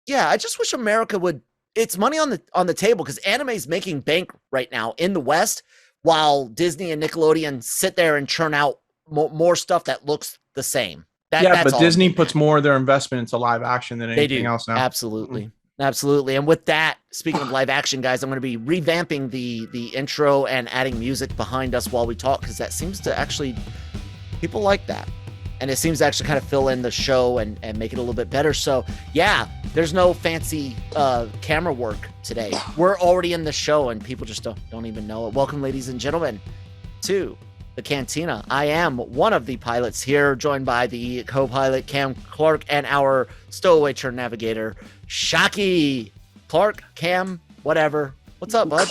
Yeah, I just wish America would. It's money on the table because anime is making bank right now in the West, while Disney and Nickelodeon sit there and churn out more stuff that looks the same. That's but Disney puts more of their investment into live action than anything else now. Absolutely. Mm-hmm. Absolutely. And with that, speaking of live action, guys, I'm going to be revamping the intro and adding music behind us while we talk, because that seems to actually, people like that. And it seems to actually kind of fill in the show and make it a little bit better. So, yeah, there's no fancy camera work today. We're already in the show and people just don't even know it. Welcome, ladies and gentlemen, to the Cantina. I am one of the pilots here, joined by the co-pilot Cam Clark and our stowaway turn navigator, Shockey. Clark, Cam, whatever. What's up, bud?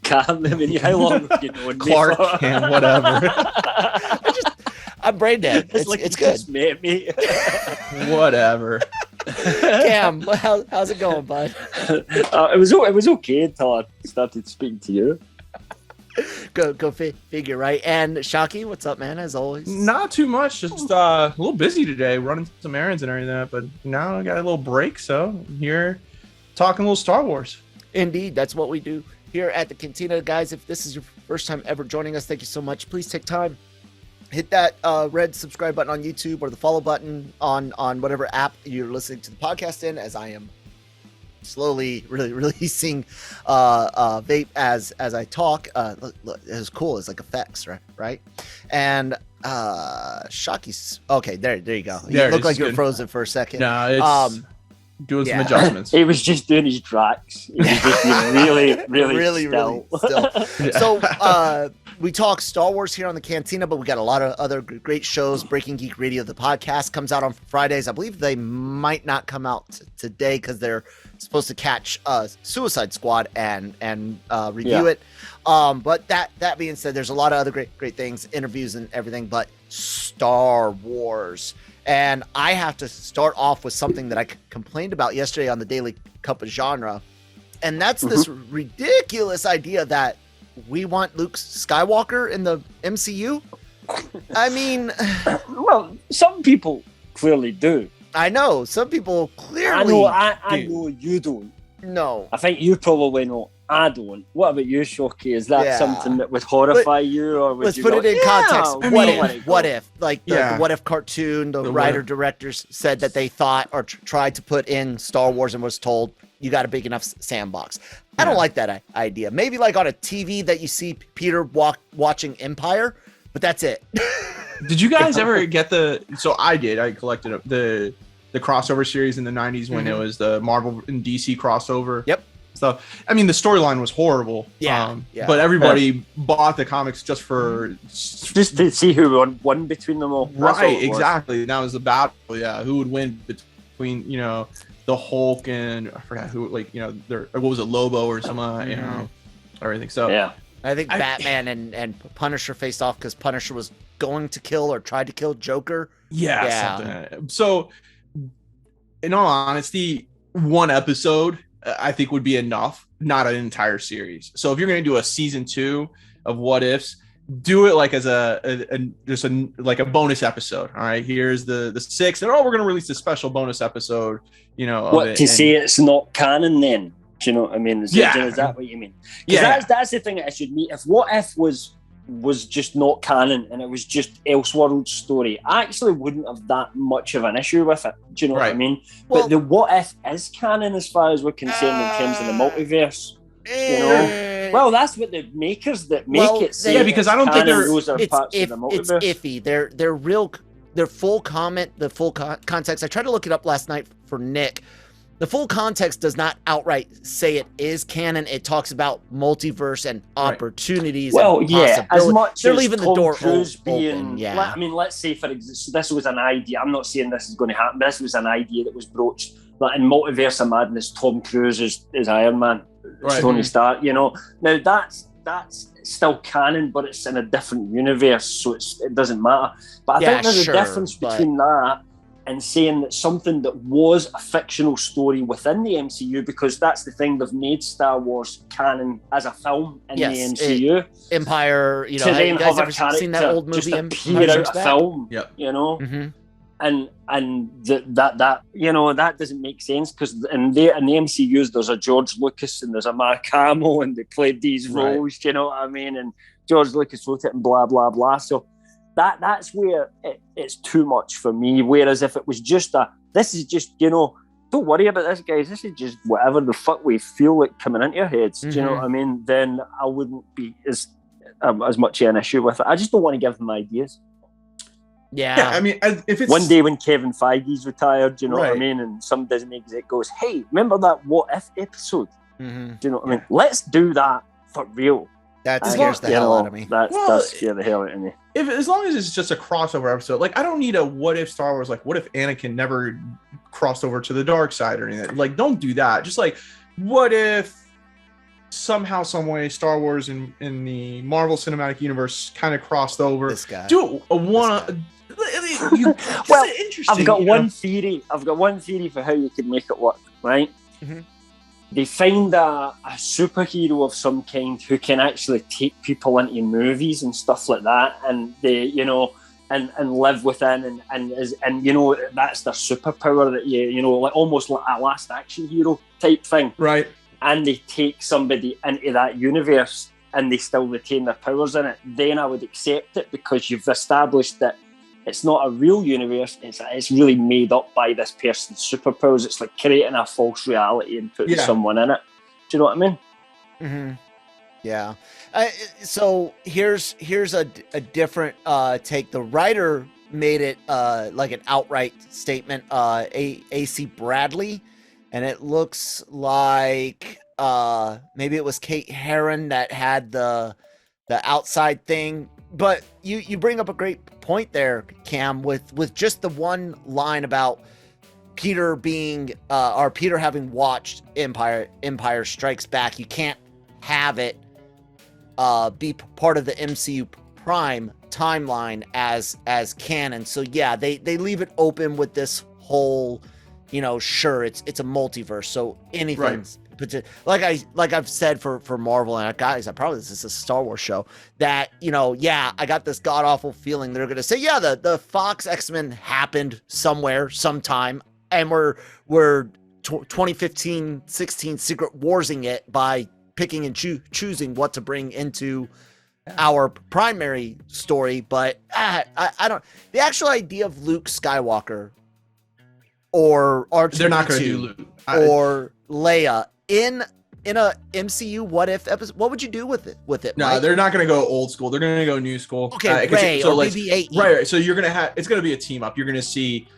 Cam, I mean, how long have you known Clark, me for? Cam, whatever. I'm brain dead. It's good. Just met me. Whatever. Cam, how's it going, bud? It was okay until I started speaking to you. Go figure, right? And Shockey, what's up, man? As always, not too much. Just a little busy today, running some errands and everything. But now I got a little break, so I'm here talking a little Star Wars. Indeed, that's what we do here at the Cantina, guys. If this is your first time ever joining us, thank you so much. Please take time, hit that red subscribe button on YouTube or the follow button on whatever app you're listening to the podcast in, as I am slowly really releasing vape as I talk. Look, it's cool. It's like effects, right? And Shockey's okay. There you go. You look like you were frozen for a second. No, it's doing some adjustments. He was just doing his tracks. He was just really still. Yeah. So we talk Star Wars here on the Cantina, but we got a lot of other great shows. Breaking Geek Radio, the podcast, comes out on Fridays. I believe they might not come out today because they're supposed to catch Suicide Squad and review it. But that being said, there's a lot of other great things, interviews and everything, but Star Wars. And I have to start off with something that I complained about yesterday on the Daily Cup of Genre. And that's this ridiculous idea that we want Luke Skywalker in the MCU. I mean, well, some people clearly do. I know some people clearly. I know you don't. No, I think you probably know. I don't. What about you, Shockey? Is that something that would horrify you, or would let's you put it in context? What if, like the What If cartoon, the writer directors said that they thought or tried to put in Star Wars and was told you got a big enough sandbox. I don't like that idea. Maybe like on a TV that you see Peter watching Empire, but that's it. Did you guys ever get so I did. I collected the crossover series in the 90s when it was the Marvel and DC crossover. Yep. So, I mean, the storyline was horrible. But everybody bought the comics just to see who won between them all. Right, exactly. And that was the battle. Yeah, who would win between the Hulk and I forgot who, what was it, Lobo or some everything. So yeah, I think Batman and Punisher faced off because Punisher was going to kill or tried to kill Joker. Yeah. Something. So, in all honesty, one episode I think would be enough, not an entire series. So if you're going to do a season 2 of What Ifs, do it like as like a bonus episode. All right, here's the 6th, and we're going to release a special bonus episode. Say it's not canon then? Do you know what I mean? Is that what you mean? That's the thing that I should meet. If What If was just not canon and it was just Elseworld story, I actually wouldn't have that much of an issue with it. Do you know what I mean? Well, but the What If is canon as far as we're concerned in terms of the multiverse. Well, that's what the makers that make it say. Yeah, because I don't think those are parts of the multiverse. It's iffy. They're full comment, the full context. I tried to look it up last night for Nick. The full context does not outright say it is canon. It talks about multiverse and opportunities. Well, and as much they're as leaving Tom the door Cruise open. I mean, let's say for example, this was an idea. I'm not saying this is going to happen. But this was an idea that was broached. Like in Multiverse of Madness, Tom Cruise is Iron Man. Tony Stark. Now that's still canon, but it's in a different universe, so it doesn't matter. But I think there's a difference between that and saying that something that was a fictional story within the MCU, because that's the thing, they've made Star Wars canon as a film in the MCU. Empire, to then you guys have ever a character seen that old movie just appear out a film, Mm-hmm. that you know, that doesn't make sense, because in the MCUs there's a George Lucas and there's a Mark Hamill, and they played these roles, you know what I mean? And George Lucas wrote it and blah blah blah. So that's where it's too much for me. Whereas if it was just this is just, you know, don't worry about this, guys, this is just whatever the fuck we feel like coming into your heads. Do you know what I mean? Then I wouldn't be as much an issue with it. I just don't want to give them ideas. Yeah, I mean, if it's one day when Kevin Feige's retired, you know what I mean, and some Disney exec goes, "Hey, remember that What If episode?" Do you know what I mean? Let's do that for real. That scares the hell out of me. That does scare the hell out of me. As long as it's just a crossover episode, like, I don't need a what if Star Wars, like, what if Anakin never crossed over to the dark side or anything. Like, don't do that. Just like, what if somehow, some way, Star Wars in the Marvel Cinematic Universe kind of crossed over? This guy. Do a one. Well, I've got one theory. I've got one theory for how you could make it work. Right? They find a superhero of some kind who can actually take people into movies and stuff like that, and they, you know, and live within, and you know, that's their superpower, that you know, like almost like a Last Action Hero type thing, right? And they take somebody into that universe and they still retain their powers in it. Then I would accept it, because you've established that it's not a real universe. It's really made up by this person's superpowers. It's like creating a false reality and putting someone in it. Do you know what I mean? Yeah. So here's a different take. The writer made it like an outright statement. A.C. Bradley, and it looks like maybe it was Kate Herron that had the outside thing. But you bring up a great point there, Cam, with just the one line about Peter being or Peter having watched Empire Strikes Back. You can't have it be part of the MCU Prime timeline as canon. So yeah, they leave it open with this whole, you know, sure, it's a multiverse, so anything's like I've said for Marvel, and guys, this is a Star Wars show, that, you know, yeah, I got this god awful feeling they're gonna say, yeah, the Fox X-Men happened somewhere, sometime, and we're 2015-16 Secret Warsing it by picking and choosing what to bring into our primary story. But I don't, the actual idea of Luke Skywalker or R2-D2, they're not gonna do Luke or Leia in a MCU what if episode, what would you do with it? No, Mike? they're not going to go old school. They're going to go new school. Okay, Rey or like, BB-8. Right. So you're going to have, it's going to be a team up. You're going to see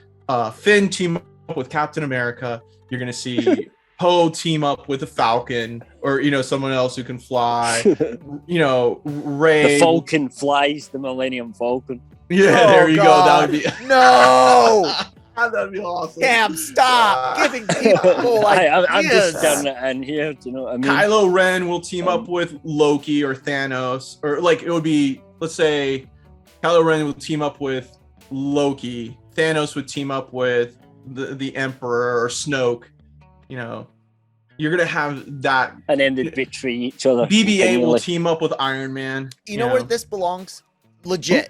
Finn team up with Captain America. You're going to see Poe team up with the Falcon, or, you know, someone else who can fly. You know, Rey. The Falcon flies the Millennium Falcon. Yeah, there you go. That would be no. That'd be awesome. Damn, stop giving people ideas. I'm just turning it in here. Do you know what I mean? Kylo Ren will team up with Loki or Thanos, or like it would be, let's say, Kylo Ren will team up with Loki. Thanos would team up with the Emperor or Snoke. You know, you're gonna have that, and then they betray each other. BB-8 will team up with Iron Man. You know where this belongs? Legit.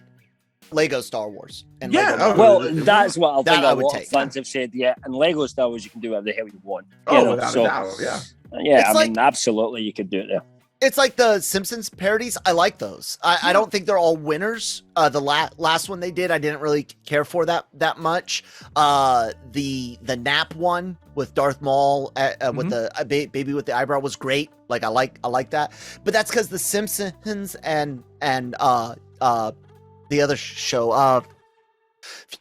Lego Star Wars. And yeah, Lego well, that's what I think I a would lot take. of fans have said. Yeah, and Lego Star Wars, you can do whatever the hell you want. Without a doubt, yeah. Yeah, It's I mean, absolutely, you could do it there. It's like the Simpsons parodies. I like those. I don't think they're all winners. The last one they did, I didn't really care for that much. The Nap one with Darth Maul with the baby with the eyebrow was great. Like I like that. But that's because the Simpsons and the other show,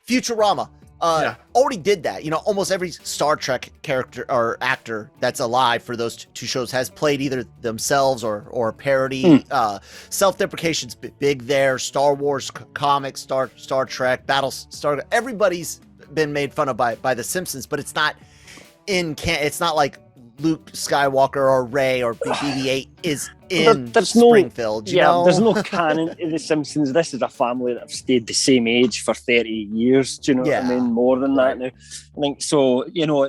Futurama, already did that. You know, almost every Star Trek character or actor that's alive for those two shows has played either themselves or parody. Self-deprecation's big there. Star Wars comics, Star Trek, Battlestar. Everybody's been made fun of by the Simpsons, but it's not it's not like Luke Skywalker or Rey or BB-8 is in Springfield. You know? There's no canon in The Simpsons. This is a family that have stayed the same age for 30 years. Do you know what I mean? More than that now. I think so. You know,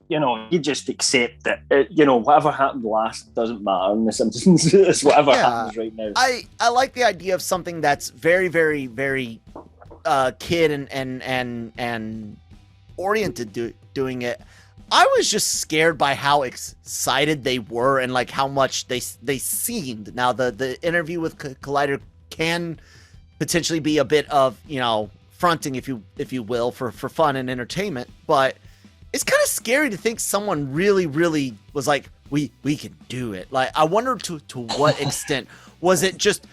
you know, you just accept that. You know, whatever happened last doesn't matter in The Simpsons. It's whatever happens right now. I like the idea of something that's very, very, very kid and oriented doing it, I was just scared by how excited they were and like how much they seemed. Now the interview with Collider can potentially be a bit of, you know, fronting, if you will, for fun and entertainment, but it's kind of scary to think someone really was like, we can do it. Like, I wonder to what extent was it just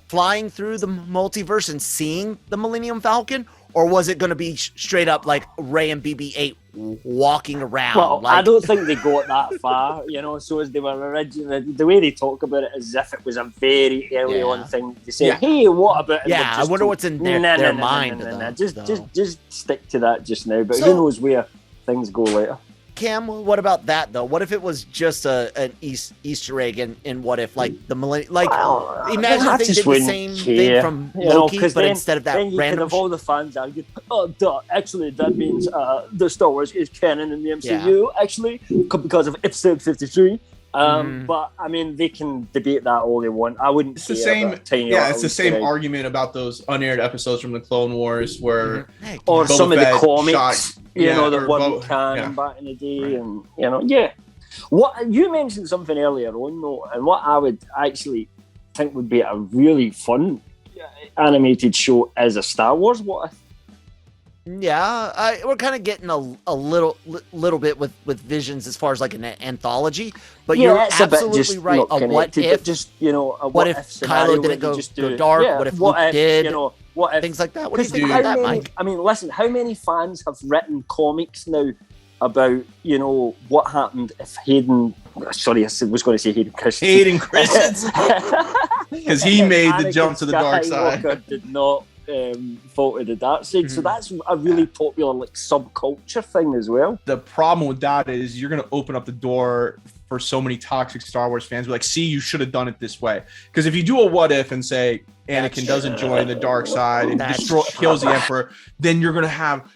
flying through the multiverse and seeing the Millennium Falcon, or was it going to be straight up like Rey and BB-8 walking around? Well, like... I don't think they got that far, you know. So as they were originally, the way they talk about it as if it was a very early on thing. They say, "Hey, what about?" Yeah, I wonder what's in their mind. Just stick to that just now. But who knows where things go later. Cam, what about that though? What if it was just an Easter egg in What If, like the millennium? Like, imagine if they did the same thing from Loki, but then, instead of that then you random. Could have all the fans argue, oh, duh, actually, that means the Star Wars is canon in the MCU, actually, because of episode 53. But I mean, they can debate that all they want. I wouldn't. It's the same. Yeah, it's the same argument about those unaired episodes from the Clone Wars, where or Boba some of the Fett comics, you know, that wasn't canon canon back in the day, and you know, What you mentioned something earlier on, though, and what I would actually think would be a really fun animated show is a Star Wars What If. Yeah, we're kind of getting a little bit with Visions as far as like an anthology, but you're absolutely right. A What If, just, you know, a what if Kylo didn't go dark? What if Luke did? You know, what if things like that? What do you think about that, Mike? I mean, listen, how many fans have written comics now about, you know, what happened if Hayden? Sorry, I was going to say Hayden Christensen. Hayden Christensen, because he made the jump to the dark side. Did not fall to the dark side, so that's a really popular like subculture thing as well. The problem with that is you're going to open up the door for so many toxic Star Wars fans. Like, see, you should have done it this way. Because if you do a What If and say Anakin doesn't join the dark side and kills the Emperor, then you're going to have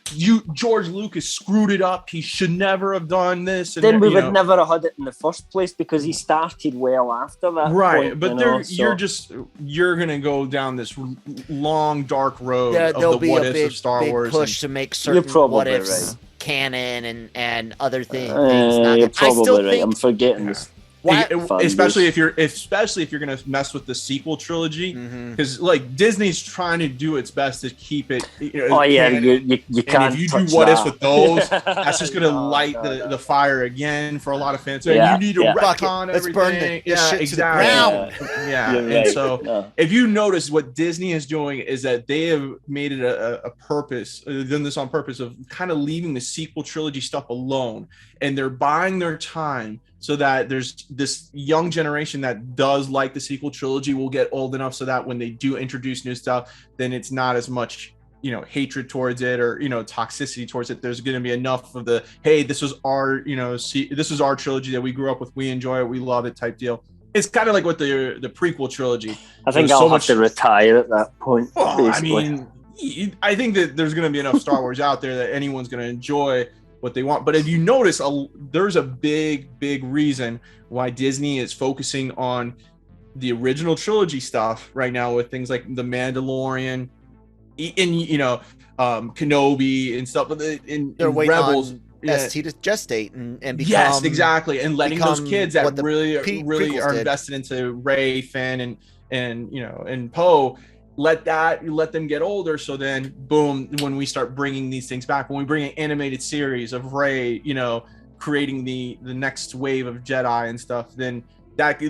George Lucas screwed it up. He should never have done this. And then we would never have had it in the first place because he started well after that. Right, point, but you're going to go down this long dark road of the What Ifs of Star Wars. Push to make certain What Ifs canon and other things. You're probably right. I'm forgetting this. Especially if you're gonna mess with the sequel trilogy, because like Disney's trying to do its best to keep it. You can't. If you do What Ifs with those, that's just gonna light the fire again for a lot of fans. So you need to retcon everything. Let's burn this shit to the ground. And so if you notice, what Disney is doing is that they have made it a purpose. They've done this on purpose of kind of leaving the sequel trilogy stuff alone, and they're buying their time. So that there's this young generation that does like the sequel trilogy will get old enough so that when they do introduce new stuff, then it's not as much, you know, hatred towards it or, you know, toxicity towards it. There's going to be enough of the, hey, this was our, you know, this is our trilogy that we grew up with. We enjoy it. We love it type deal. It's kind of like with the prequel trilogy. I think I'll have to retire at that point. Well, I mean, I think that there's going to be enough Star Wars out there that anyone's going to enjoy what they want. But if you notice, there's a big reason why Disney is focusing on the original trilogy stuff right now with things like the Mandalorian and, you know, Kenobi and stuff. They're waiting Rebels on ST to gestate and become, yes, exactly, and letting those kids that really are invested into Rey, Finn, and you know, and Poe. Let them get older, so then boom, when we start bringing these things back, when we bring an animated series of Rey, you know, creating the next wave of Jedi and stuff, then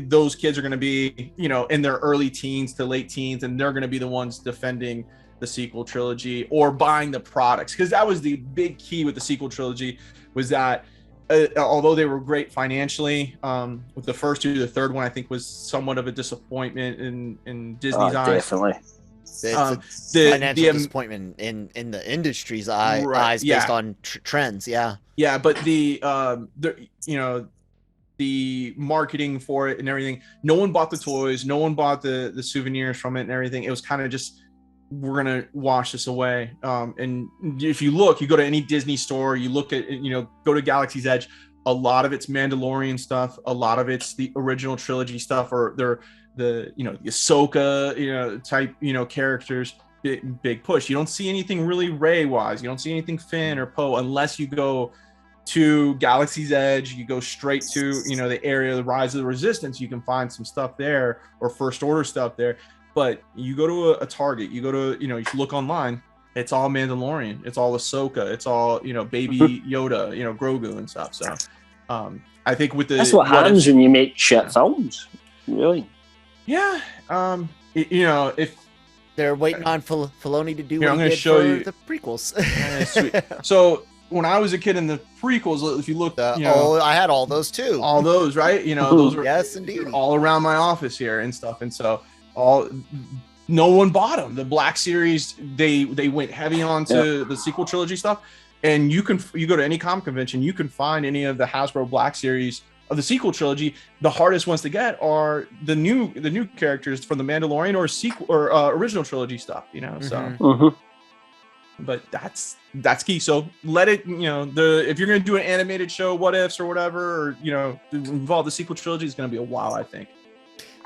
those kids are going to be, you know, in their early teens to late teens, and they're going to be the ones defending the sequel trilogy or buying the products, because that was the big key with the sequel trilogy, was that although they were great financially, with the first two, the third one I think was somewhat of a disappointment in Disney's eyes. Definitely. It's financial disappointment in the industry's eyes based on trends. Yeah, but the you know, the marketing for it and everything, no one bought the toys, no one bought the souvenirs from it and everything. It was kind of just, we're gonna wash this away. And if you look, you go to any Disney store, you look at, you know, go to Galaxy's Edge, a lot of it's Mandalorian stuff, a lot of it's the original trilogy stuff, or they're the, you know, the Ahsoka, you know, type, you know, characters. big push. You don't see anything really Rey wise. You don't see anything Finn or Poe unless you go to Galaxy's Edge. You go straight to, you know, the area of the Rise of the Resistance. You can find some stuff there, or First Order stuff there. But you go to a Target, you go to, you know, you look online, it's all Mandalorian, it's all Ahsoka, it's all, you know, baby Yoda, you know, Grogu and stuff. So I think with that's what happens when you make shit films, really. Yeah. You know, if they're waiting on Filoni to do here, what I'm he gonna did show for you the prequels. Sweet. So when I was a kid in the prequels, if you look, you know, I had all those too. All those, right? You know, those were yes, indeed, all around my office here and stuff. And so no one bought them. The Black Series, they went heavy onto the sequel trilogy stuff. And you go to any comic convention, you can find any of the Hasbro Black Series of the sequel trilogy. The hardest ones to get are the new characters from the Mandalorian or sequel or original trilogy stuff. You know, so. But that's key. So let it, you know, if you're going to do an animated show, What Ifs or whatever, or, you know, involve the sequel trilogy, is going to be a while, I think.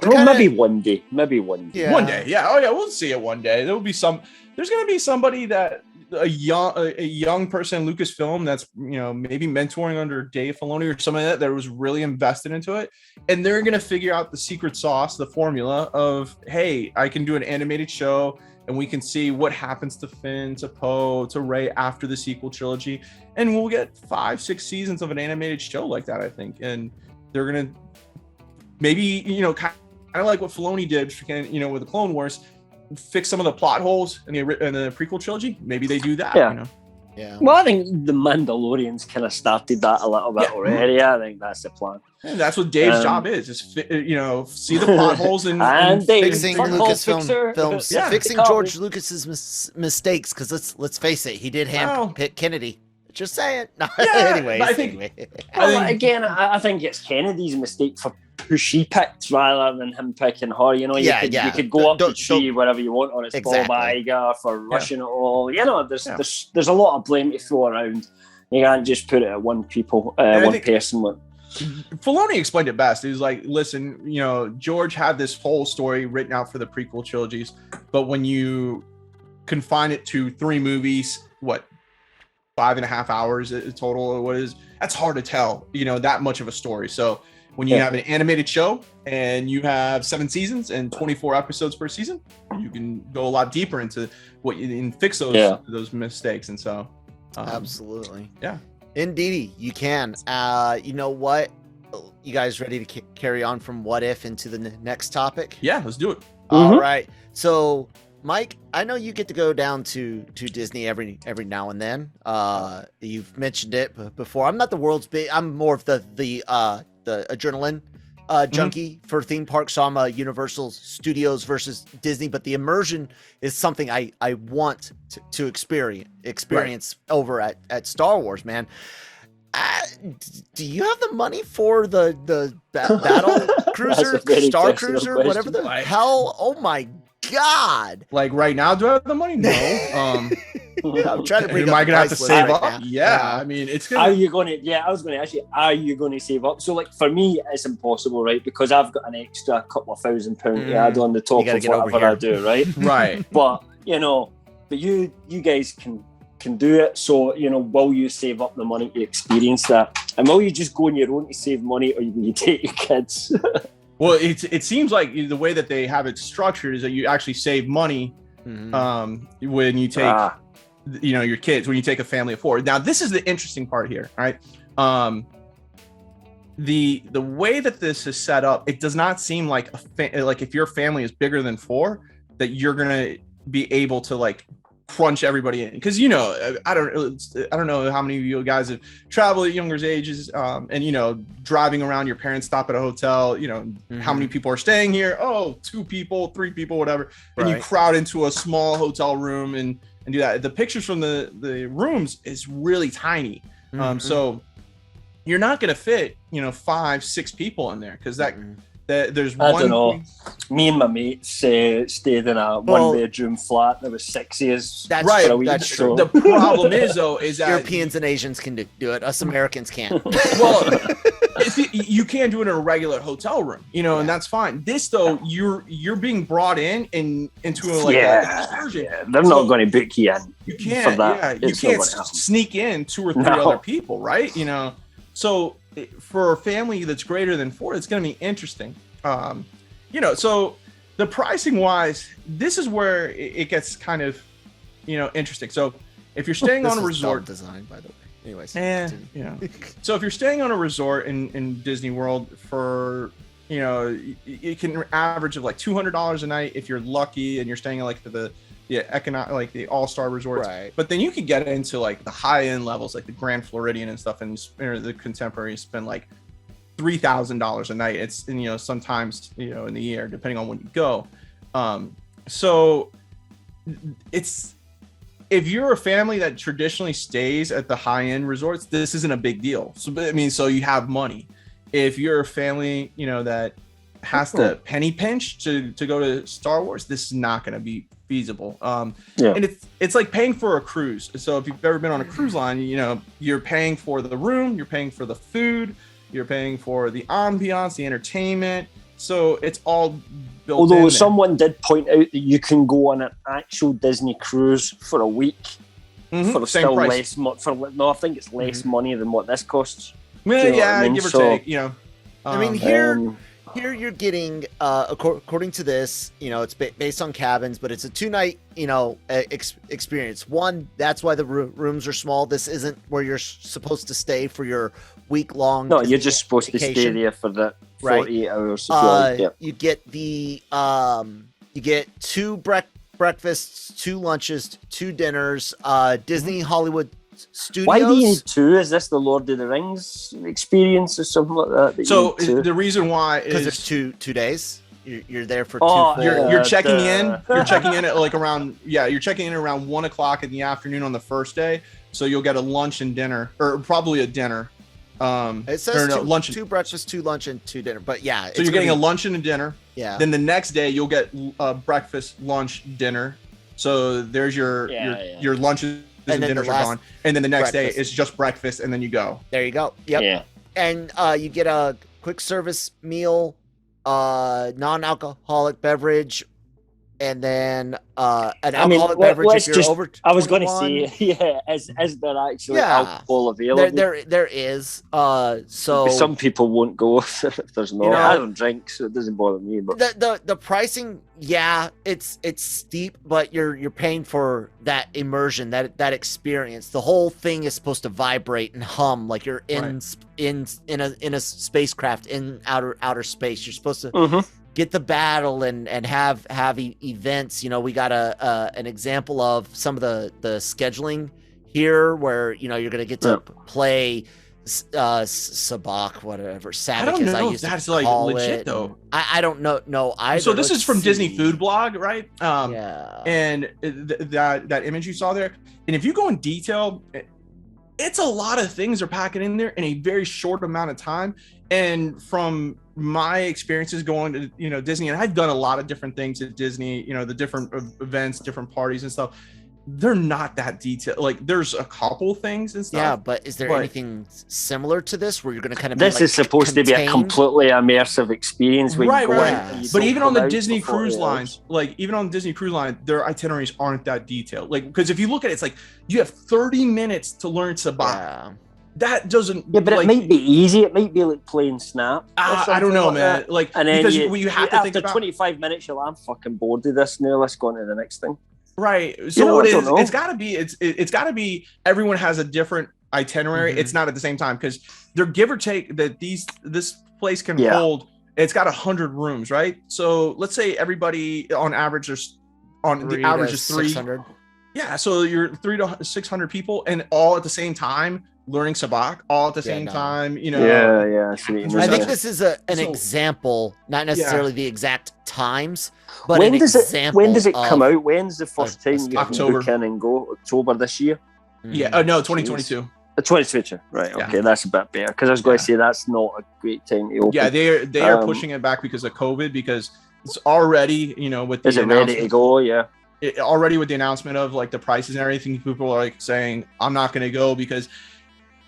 Well, maybe one day. Yeah. One day. Yeah. Oh yeah. We'll see it one day. There's going to be somebody that a young person in Lucasfilm that's, you know, maybe mentoring under Dave Filoni or something like that was really invested into it. And they're going to figure out the secret sauce, the formula of, hey, I can do an animated show and we can see what happens to Finn, to Poe, to Rey after the sequel trilogy. And we'll get 5-6 seasons of an animated show like that, I think. And they're going to maybe, you know, kind of like what Filoni did, you know, with the Clone Wars, fix some of the plot holes in the prequel trilogy. Maybe they do that, you know? Yeah. Well, I think the Mandalorians kind of started that a little bit already. I think that's the plan. And that's what Dave's job is you know, see the plot holes and fixing Lucasfilm films, Yeah. fixing George Lucas's mistakes. Because let's face it, he did handpick Kennedy. Just saying. No, anyways, I think I think it's Kennedy's mistake for who she picked rather than him picking her. You know, you could go up the tree wherever you want, or it's Bob Iger for rushing it all. You know, there's a lot of blame to throw around. You can't just put it at one person. Filoni explained it best. He was like, listen, you know, George had this whole story written out for the prequel trilogies, but when you confine it to 3 movies, 5.5 hours total, or that's hard to tell, you know, that much of a story. So when you have an animated show and you have 7 seasons and 24 episodes per season, you can go a lot deeper into and fix those mistakes. And so absolutely. Yeah. Indeed, you can. You know what? You guys ready to carry on from What If into the next topic? Yeah, let's do it. All right. So, Mike, I know you get to go down to Disney every now and then. You've mentioned it before. I'm not the world's big. I'm more of the adrenaline junkie for theme parks. So I'm a Universal Studios versus Disney, but the immersion is something I want to experience over at Star Wars, man. Do you have the money for the battle cruiser, Star Cruiser, whatever the hell? Oh my God! Like right now, do I have the money? No. I'm trying to bring. Am I gonna have to save up? Now. Yeah, I mean, it's gonna. Are you going to? Yeah, I was going to ask you. Are you going to save up? So, like for me, it's impossible, right? Because I've got an extra couple of £1,000 to add on the top of whatever I do, right? Right. But you guys can do it. So, you know, will you save up the money to experience that? And will you just go on your own to save money, or will you take your kids? Well, it seems like the way that they have it structured is that you actually save money when you take your kids, when you take a family of 4. Now, this is the interesting part here, all right? The way that this is set up, it does not seem like like if your family is bigger than 4, that you're gonna be able to like crunch everybody in, because, you know, I don't know how many of you guys have traveled at younger ages, and, you know, driving around, your parents stop at a hotel, you know, how many people are staying here? 2 people, 3 people, whatever, and you crowd into a small hotel room and do that. The pictures from the rooms is really tiny, so you're not going to fit, you know, 5-6 people in there, because there's one. I don't know. Me and my mates stayed in a 1-bedroom flat. There was 6 years. That's right. For a week, that's true. The problem is, though, is that Europeans and Asians can do it. Us Americans can't. Well, You can't do it in a regular hotel room, and that's fine. This though, you're being brought in and into an excursion. Yeah. They're not going to book you in. You can't. You can't sneak in 2 or 3 other people, right? So for a family that's greater than 4, it's going to be interesting. So the pricing wise, this is where it gets kind of, interesting. So if you're staying on a resort, design, by the way. Anyways, so if you're staying on a resort in Disney World for, it can average of like $200 a night if you're lucky and you're staying in like the all-star resorts. Right. But then you can get into like the high-end levels, like the Grand Floridian and stuff, and the Contemporary spend like $3,000 a night. It's sometimes in the year, depending on when you go. So it's. If you're a family that traditionally stays at the high-end resorts, this isn't a big deal. So you have money. If you're a family, that has to penny pinch to go to Star Wars, this is not going to be feasible. And it's like paying for a cruise. So if you've ever been on a cruise line, you're paying for the room, you're paying for the food, you're paying for the ambiance, the entertainment. So it's all built in. Although someone did point out that you can go on an actual Disney cruise for a week for still less. I think it's less money than what this costs. Well, give or take. Here you're getting, according to this, it's based on cabins, but it's a 2-night, experience. One, that's why the rooms are small. This isn't where you're supposed to stay for your week-long. No, you're just supposed to stay there for the 48 hours. You get you get 2 breakfasts, 2 lunches, 2 dinners. Disney Hollywood Studios. Why do you need 2? Is this the Lord of the Rings experience or something like that? So the reason why is because there's 2 days. You're there for 2. You're checking in. You're checking in at like around You're checking in around 1:00 in the afternoon on the first day. So you'll get a lunch and dinner, or probably a dinner. It says lunch, 2 breakfast, 2 lunch, and 2 dinner. But so you're getting a lunch and a dinner. Yeah. Then the next day you'll get breakfast, lunch, dinner. So there's your lunches and dinners are gone. And then the next day it's just breakfast, and then you go. There you go. Yep. Yeah. And you get a quick service meal, non-alcoholic beverage, and then an alcoholic beverage if you're over 21. I was going to say, is there actually alcohol available? There is. So some people won't go if there's no. I don't drink, so it doesn't bother me. But the pricing, it's steep, but you're paying for that immersion, that experience. The whole thing is supposed to vibrate and hum like you're in a spacecraft in outer space. You're supposed to. Get the battle and have events. We got an example of some of the scheduling here where you're gonna get to play Sabak, whatever Sabac. I don't know if that's like legit though. I don't know either. So this is from Disney Food Blog, right? And that image you saw there, and if you go in detail, it's a lot of things are packing in there in a very short amount of time. And from my experiences going to Disney, and I've done a lot of different things at Disney, the different events, different parties and stuff, they're not that detailed. Like there's a couple things and stuff. Yeah, but is there anything similar to this where you're going to kind of this is supposed to be a completely immersive experience when you go in. But even on the Disney cruise lines, their itineraries aren't that detailed. Like because if you look at it, it's like you have 30 minutes to learn Sabak. Yeah. That doesn't. Yeah, but it might be easy. It might be like playing Snap. I don't know, like man. That. Like, and then because you have to think about 25 minutes. You're like, I'm fucking bored of this now. Let's go on to the next thing. Right. So it's got to be. It's got to be. Everyone has a different itinerary. It's not at the same time because they're give or take that this place can hold. It's got 100 rooms, right? So let's say everybody on average is 300. Yeah. So you're 300 to 600 people, and all at the same time. Learning Sabak all at the same time, I think this is an example, not necessarily the exact times, but when does it come out? When's the first time you can book in and go? October this year? Yeah, no, 2022. 2022, right? Okay, that's a bit better because I was going to say that's not a great time to open. Yeah, they are pushing it back because of COVID because it's already with the is it ready to go? Yeah. Already with the announcement of like the prices and everything, people are like saying I'm not going to go because.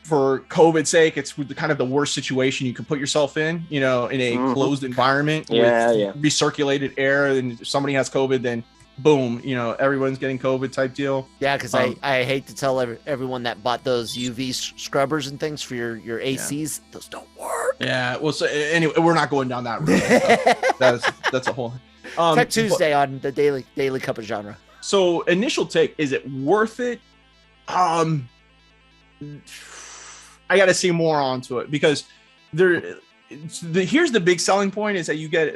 for COVID's sake, it's kind of the worst situation you can put yourself in, in a closed environment with recirculated air. And if somebody has COVID, then boom, everyone's getting COVID type deal. Yeah, because I hate to tell everyone that bought those UV scrubbers and things for your ACs. Yeah. Those don't work. Yeah. Well, so anyway, we're not going down that road. That's a whole Tech Tuesday on the Daily Cup of Genre. So initial take, is it worth it? I got to see more onto it because here's the big selling point is that you get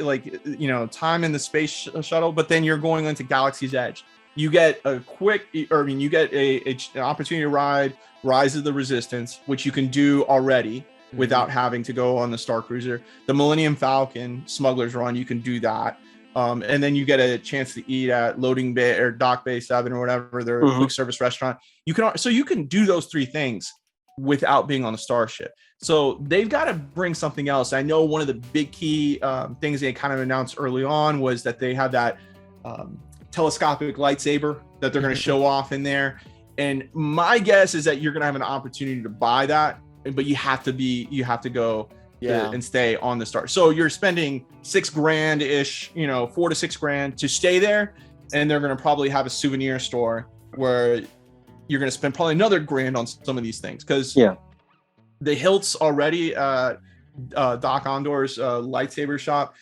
time in the space shuttle, but then you're going into Galaxy's Edge. You get an opportunity to ride Rise of the Resistance, which you can do already without having to go on the Starcruiser. The Millennium Falcon Smuggler's Run, you can do that. And then you get a chance to eat at Loading Bay or Dock Bay 7 or whatever, their quick service restaurant. You can do those three things without being on the starship. So they've got to bring something else. I know one of the big key things they kind of announced early on was that they have that telescopic lightsaber that they're going to show off in there. And my guess is that you're going to have an opportunity to buy that, but you have to go and stay on the star. So you're spending $6,000 ish, $4,000 to $6,000 to stay there. And they're going to probably have a souvenir store where you're going to spend probably another $1,000 on some of these things. Cause the hilts already, Doc Ondor's lightsaber shop,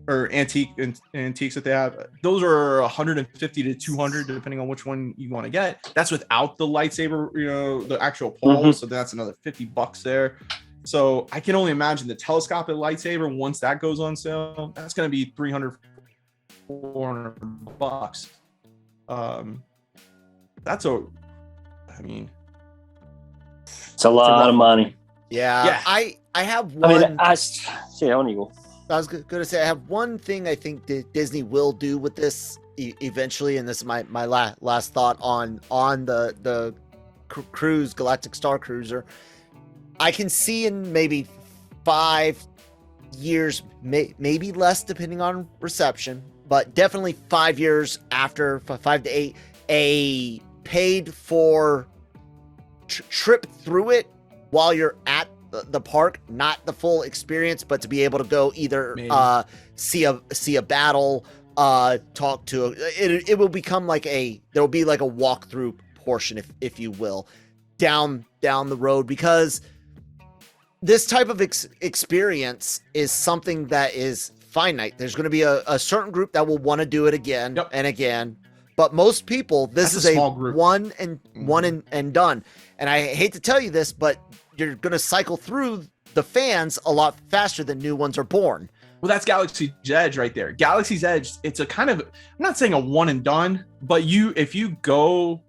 or antiques that they have, those are 150 to 200 depending on which one you want to get. That's without the lightsaber, the actual pole. So that's another $50 there. So I can only imagine the telescopic lightsaber, once that goes on sale, that's going to be $300, $400. It's a lot of money. Yeah. I have one. On you go. I was going to say, I have one thing I think that Disney will do with this eventually, and this is my last thought on the cruise, Galactic Starcruiser. I can see in maybe 5 years, maybe less depending on reception, but definitely 5 years after, 5 to 8, a paid for trip through it while you're at the park, not the full experience, but to be able to go either see a battle, talk to it will become like there'll be like a walkthrough portion, if you will, down the road, because this type of experience is something that is finite. There's going to be a certain group that will want to do it again and again, but most people, this is a one and done. And I hate to tell you this, but you're going to cycle through the fans a lot faster than new ones are born. Well, that's Galaxy's Edge right there. Galaxy's Edge, it's a kind of, I'm not saying a one and done, but if you go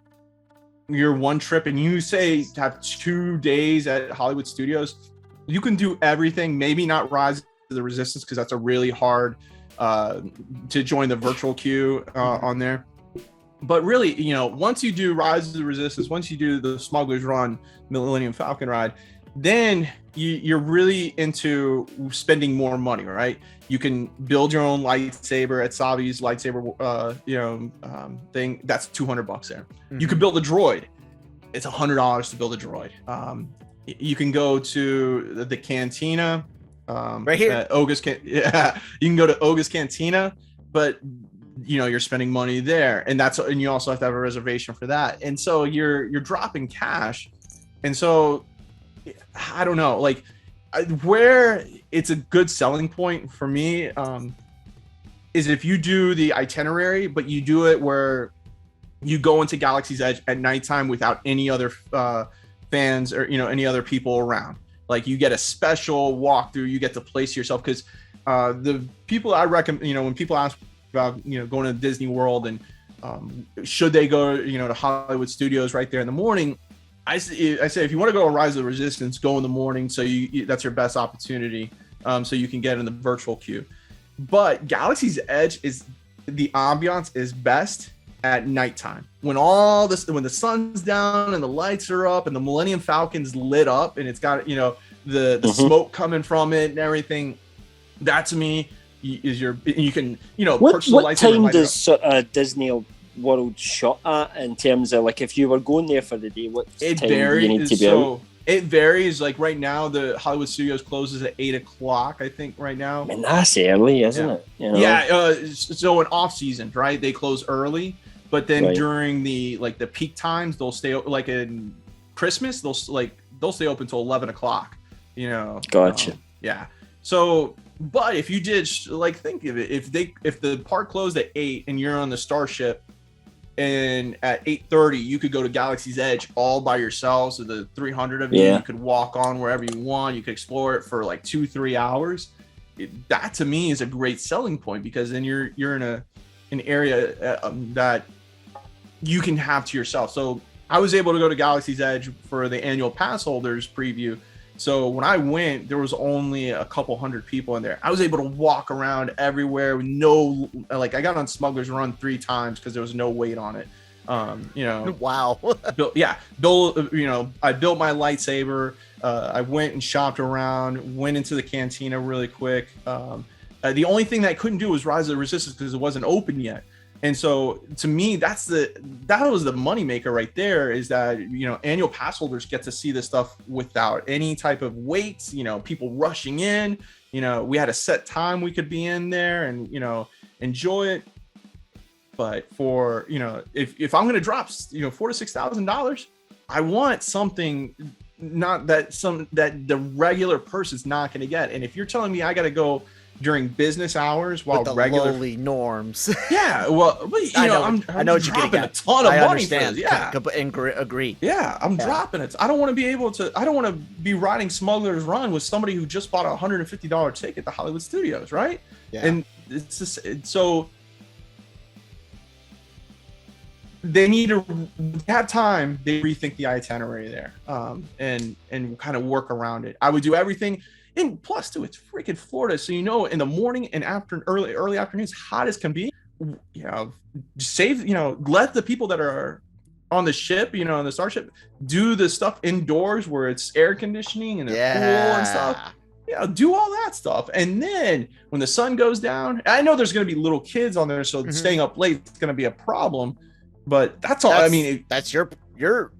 your one trip and you say have 2 days at Hollywood Studios, you can do everything. Maybe not Rise of the Resistance, because that's a really hard to join the virtual queue on there. But really, once you do Rise of the Resistance, once you do the Smuggler's Run, Millennium Falcon ride, then you're really into spending more money, right? You can build your own lightsaber at Savi's lightsaber, thing. That's $200 there. You can build a droid. It's $100 to build a droid. You can go to the Cantina, right here. At Oga's you can go to Oga's Cantina, but you're spending money there, and you also have to have a reservation for that. And so you're dropping cash. And so I don't know, where it's a good selling point for me is if you do the itinerary, but you do it where you go into Galaxy's Edge at nighttime without any other fans or any other people around. Like, you get a special walkthrough, you get to place yourself, because the people I recommend, when people ask about going to Disney World and should they go to Hollywood Studios right there in the morning, I say if you want to go on Rise of the Resistance, go in the morning, so that's your best opportunity, so you can get in the virtual queue. But Galaxy's Edge the ambiance is best at nighttime, when the sun's down and the lights are up and the Millennium Falcon's lit up and it's got the smoke coming from it and everything. That to me is you can purchase the lightsaber. What time does Disney World shot at in terms of like if you were going there for the day, what time do you need to be out? It varies. Like right now, the Hollywood Studios closes at 8:00. I think right now. I mean, that's early, isn't it? You know? Yeah. So in off season, right? They close early, but then during the peak times, they'll stay like in Christmas. They'll stay open until 11:00. You know. Gotcha. Yeah. So, but if you did like think of it, if the park closed at 8 and you're on the Starship, and at 8:30 you could go to Galaxy's Edge all by yourself. So the 300 of you could walk on wherever you want. You could explore it for like 2-3 hours. That to me is a great selling point, because then you're in an area that you can have to yourself. So I was able to go to Galaxy's Edge for the annual pass holders preview. So when I went, there was only a couple hundred people in there. I was able to walk around everywhere with I got on Smuggler's Run 3 times because there was no wait on it. Wow. I built my lightsaber. I went and shopped around, went into the Cantina really quick. The only thing that I couldn't do was Rise of the Resistance because it wasn't open yet. And so to me, that was the moneymaker right there, is that, annual pass holders get to see this stuff without any type of waits, people rushing in, we had a set time we could be in there and, enjoy it. But for, if I'm going to drop, $4,000 to $6,000, I want something that the regular person's not going to get. And if you're telling me I got to go during business hours while with the regular lowly norms. Yeah, well, but, I know what you're dropping a ton of money for this. Yeah, and agree. Yeah, I'm dropping it. I don't want to be riding Smuggler's Run with somebody who just bought a $150 ticket to Hollywood Studios, right? Yeah. And it's just so they need to have time. They rethink the itinerary there, and kind of work around it. I would do everything. And plus, too, it's freaking Florida, so in the morning and early afternoons, hot as can be. Let the people that are on the ship, on the Starship, do the stuff indoors where it's air conditioning and there's pool and stuff. Do all that stuff, and then when the sun goes down, I know there's going to be little kids on there, so staying up late is going to be a problem. But that's all. That's your you're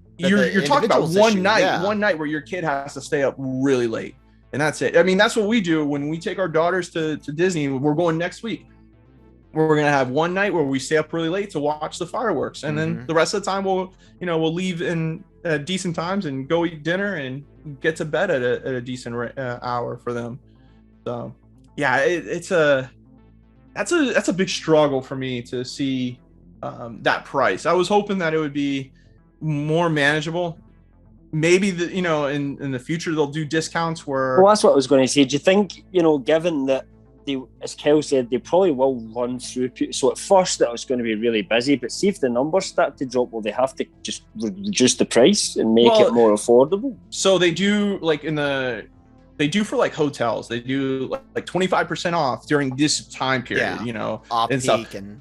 talking about one night where your kid has to stay up really late. And that's it. I mean, that's what we do when we take our daughters to Disney. We're going next week. We're going to have one night where we stay up really late to watch the fireworks. And then the rest of the time we'll leave in decent times and go eat dinner and get to bed at a decent hour for them. So yeah, that's a big struggle for me to see that price. I was hoping that it would be more manageable. Maybe in the future they'll do discounts where. Well, that's what I was going to say. Do you think, given that they, as Kel said, they probably will run through. So at first that was going to be really busy, but see if the numbers start to drop, well, they have to just reduce the price and make it more affordable. So they do for like hotels. They do like 25% off during this time period. Off and peak stuff. and.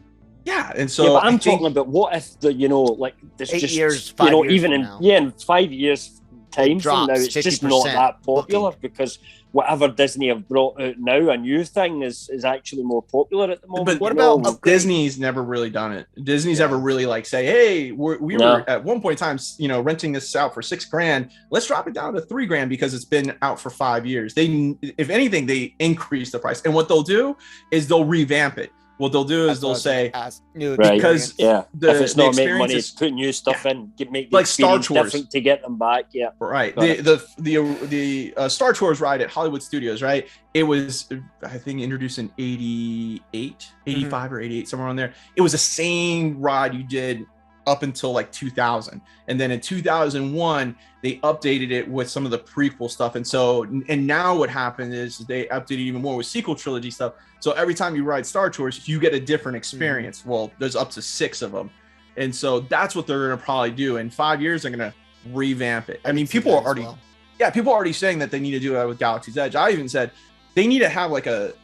And so but I'm talking about what if there's 8 just years, 5 years even in 5 years time from now, it's just not that popular because whatever Disney have brought out now, a new thing is actually more popular at the moment. But what about Disney's never really done it? Disney's ever really say, hey, we were at one point in time, renting this out for $6,000. Let's drop it down to $3,000 because it's been out for 5 years. They, if anything, they increase the price. And what they'll do is they'll revamp it. What they'll do is they'll say, because if it's not making money, it's putting new stuff in, make the Star Tours different to get them back. Yeah, right. The Star Tours ride at Hollywood Studios, right? It was, I think, introduced in 88, 85 or 88, somewhere on there. It was the same ride you did up until like 2000, and then in 2001 they updated it with some of the prequel stuff, and now what happened is they updated even more with sequel trilogy stuff. So every time you ride Star Tours, you get a different experience. Well, there's up to 6 of them, and so that's what they're going to probably do. In 5 years, they're going to revamp it. I mean, people are already saying that they need to do that with Galaxy's Edge. I even said they need to have like a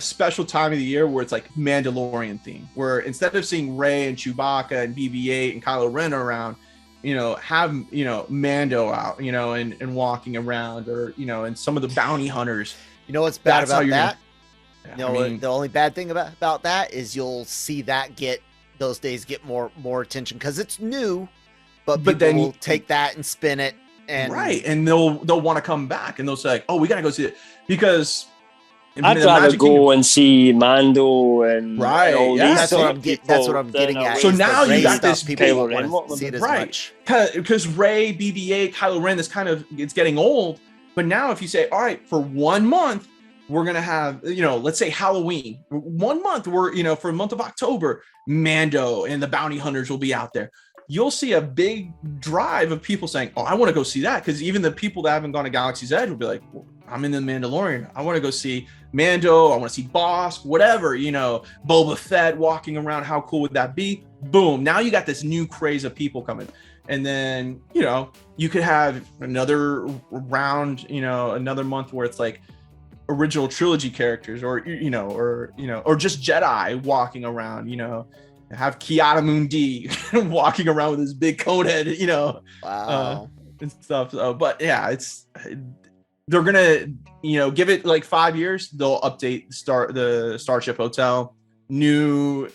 special time of the year where it's like Mandalorian theme, where instead of seeing Rey and Chewbacca and BB-8 and Kylo Ren around, have Mando out, and walking around, or and some of the bounty hunters. What's bad about that? The only bad thing about that is you'll see that get those days get more attention because it's new, but But then will take that and spin it. And and they'll want to come back, and they'll say, like, "Oh, we gotta go see it," because I'd rather go and see Mando and Right, all yeah, these that's what I'm getting at. So now you got this people Kylo Ren, want to see it as right, much. because Rey, BB-8, Kylo Ren, it's getting old. But now if you say, all right, for 1 month, we're gonna have, let's say Halloween, 1 month, we're, for the month of October, Mando and the bounty hunters will be out there. You'll see a big drive of people saying, oh, I want to go see that. Because even the people that haven't gone to Galaxy's Edge will be like, well, I'm in the Mandalorian. I want to go see Mando. I want to see Bosk, whatever, Boba Fett walking around. How cool would that be? Boom. Now you got this new craze of people coming. And then, you could have another round, another month where it's like original trilogy characters or just Jedi walking around, have Kiara Mundi walking around with his big cone head, Wow. And stuff. But yeah, they're gonna, give it like 5 years. They'll update the Starship Hotel, new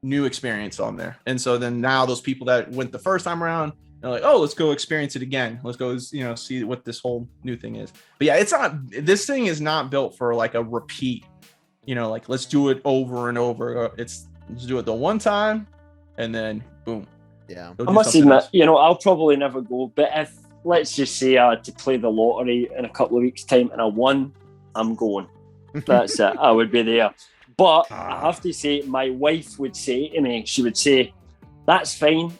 experience on there. And so then now those people that went the first time around, they're like, oh, let's go experience it again. Let's go, see what this whole new thing is. But yeah, this thing is not built for like a repeat, like let's do it over and over. Let's do it the one time, and then boom. Yeah. I must admit, I'll probably never go. But if, let's just say I had to play the lottery in a couple of weeks' time and I won, I'm going. That's it. I would be there. But I have to say, my wife would say to me, she would say, that's fine.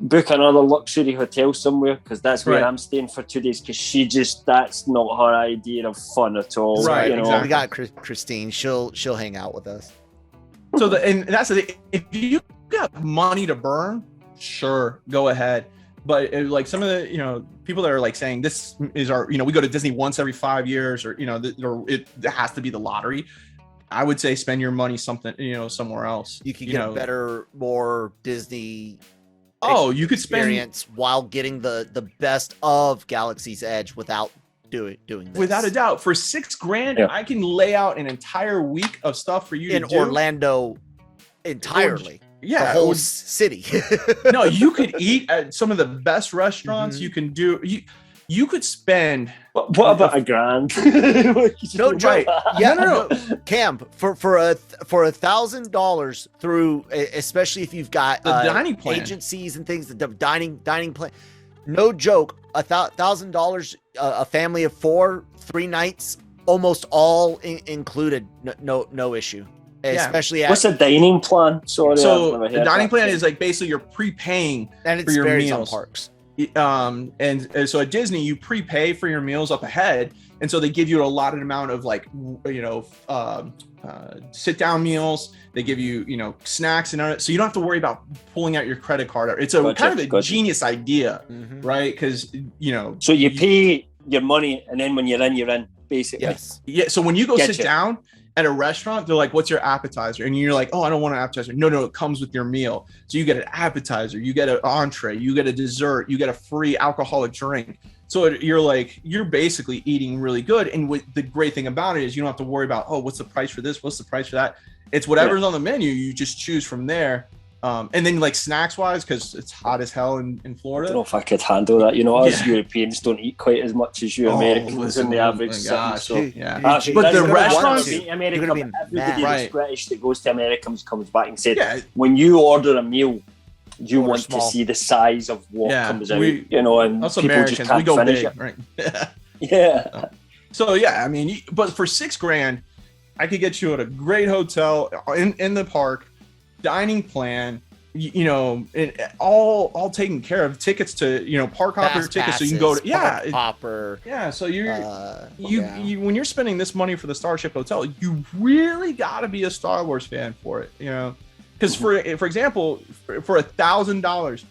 Book another luxury hotel somewhere because that's where I'm staying for 2 days. Because that's not her idea of fun at all. Right. Exactly. We got Christine. She'll hang out with us. So that's the thing. If you got money to burn, sure, go ahead. But like some of the people that are like saying this is our we go to Disney once every 5 years or it has to be the lottery. I would say spend your money somewhere else. You could get a better, more Disney. You could experience while getting the best of Galaxy's Edge without doing this. Without a doubt. For $6,000, I can lay out an entire week of stuff for you in to do. Orlando entirely. The whole city. No, you could eat at some of the best resturants. You can do. You could spend. What about $1,000? No joke. Yeah, no. Cam, for $1,000 through, especially if you've got the dining plan agencies and things, the dining plan. No joke, $1,000, a family of 4, 3 nights, almost all included. No issue. Especially what's a dining plan? Sorry, so the dining plan is like basically you're prepaying and for your on meals. parks. And so at Disney you prepay for your meals up ahead, and so they give you a allotted amount of like sit down meals. They give you snacks and so you don't have to worry about pulling out your credit card. It's kind of a genius idea, right? Because so you pay your money, and then when you're in basically. Yes. Yeah. So when you go sit down at a restaurant, they're like, what's your appetizer? And you're like, oh, I don't want an appetizer. No, it comes with your meal. So you get an appetizer, you get an entree, you get a dessert, you get a free alcoholic drink. So you're basically eating really good. And the great thing about it is you don't have to worry about, oh, what's the price for this? What's the price for that? It's whatever's on the menu. You just choose from there. And then like snacks wise, because it's hot as hell in Florida. I don't know if I could handle that. Us Europeans don't eat quite as much as you Americans in the average city. But the restaurants, everybody British that goes to America comes back and said, when you order a meal, you want to see the size of what comes out. And us people Americans, just can't we go finish big, it. right? Yeah. So I mean, but for $6,000, I could get you at a great hotel in the park. Dining plan, all taken care of. Tickets to park hopper tickets, so you can go to hopper. Yeah, so you when you're spending this money for the Starship Hotel, you really got to be a Star Wars fan for it, because for example, for $1,000,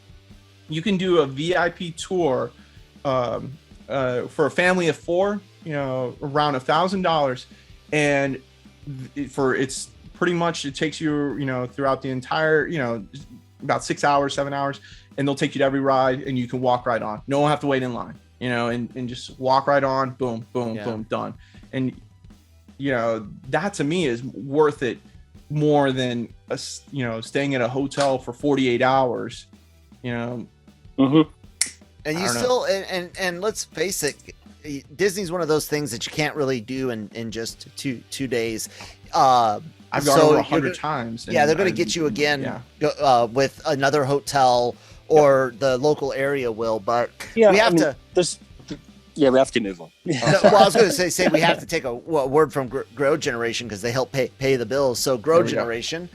you can do a VIP tour for a family of 4, around $1,000, and it's pretty much it takes you throughout the entire about 6 hours, 7 hours, and they'll take you to every ride, and you can walk right on. No one have to wait in line, and just walk right on. Boom, boom, boom, done. And that to me is worth it more than staying at a hotel for 48 hours. And you still and let's face it, Disney's one of those things that you can't really do in just two days. I've gone over 100 times. Yeah, they're going to get you again with another hotel, or the local area will. But we have to. We have to move on. Well, I was going to say we have to take a word from Grow Generation because they help pay the bills. So Grow Generation.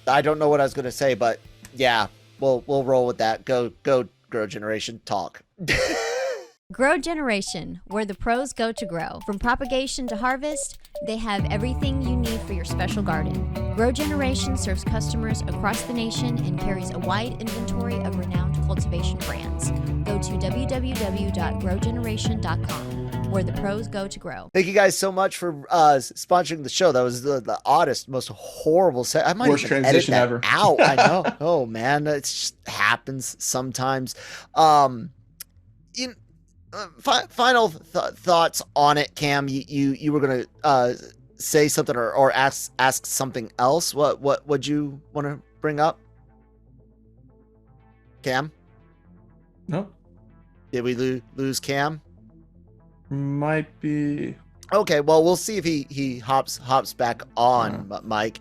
I don't know what I was going to say, but yeah, we'll roll with that. Go Grow Generation, talk. Grow Generation, where the pros go to grow. From propagation to harvest, they have everything you need for your special garden. Grow Generation serves customers across the nation and carries a wide inventory of renowned cultivation brands. Go to www.growgeneration.com, where the pros go to grow. Thank you guys so much for sponsoring the show. That was the oddest, most horrible set. I might worst even transition edit that ever. out. I know. Oh man, it just happens sometimes. Final thoughts on it, Cam. You were gonna say something or ask something else. What would you want to bring up, Cam? No. Did we lose Cam? Might be. Okay, well, we'll see if he hops back on, Mike.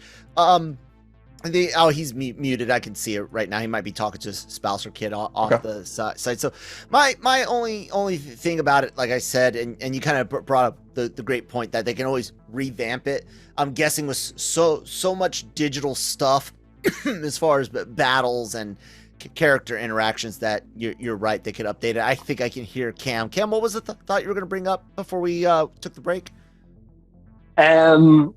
He's muted. I can see it right now. He might be talking to his spouse or kid off the side. So my only thing about it, like I said, and you kind of brought up the great point that they can always revamp it. I'm guessing with so much digital stuff as far as battles and character interactions that you're right, they could update it. I think I can hear Cam. Cam, what was the thought you were going to bring up before we took the break? Can't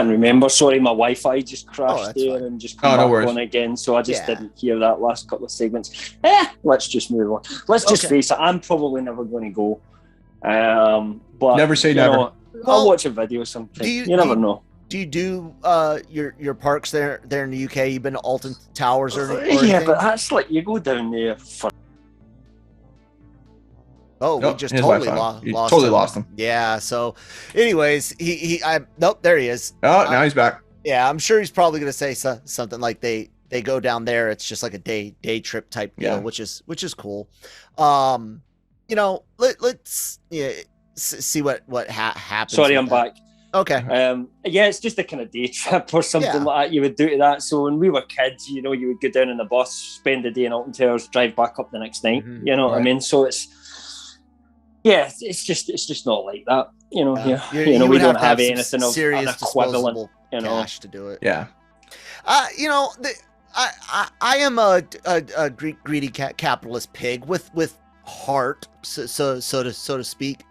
remember. Sorry, my Wi-Fi just crashed there and just come back on again. So I just didn't hear that last couple of segments. Let's just move on. Let's just face it. I'm probably never going to go. But never say never. I'll watch a video sometime. You never know. Do you do your parks there in the UK? You've been to Alton Towers or anything? Yeah, but that's like you go down there for. Oh, we just totally lost him. Yeah. So, anyways, there he is. Oh, now he's back. Yeah, I'm sure he's probably gonna say something like they go down there. It's just like a day trip type deal, which is cool. Let's see what happens. Sorry, I'm back. Okay. It's just a kind of day trip or something like that you would do to that. So when we were kids, you would go down in the bus, spend the day in Alton Towers, drive back up the next night. Mm-hmm. You know what I mean? So it's just not like that. We don't have anything of an equivalent. Cash to do it. Yeah. I am a greedy capitalist pig with heart, so to speak.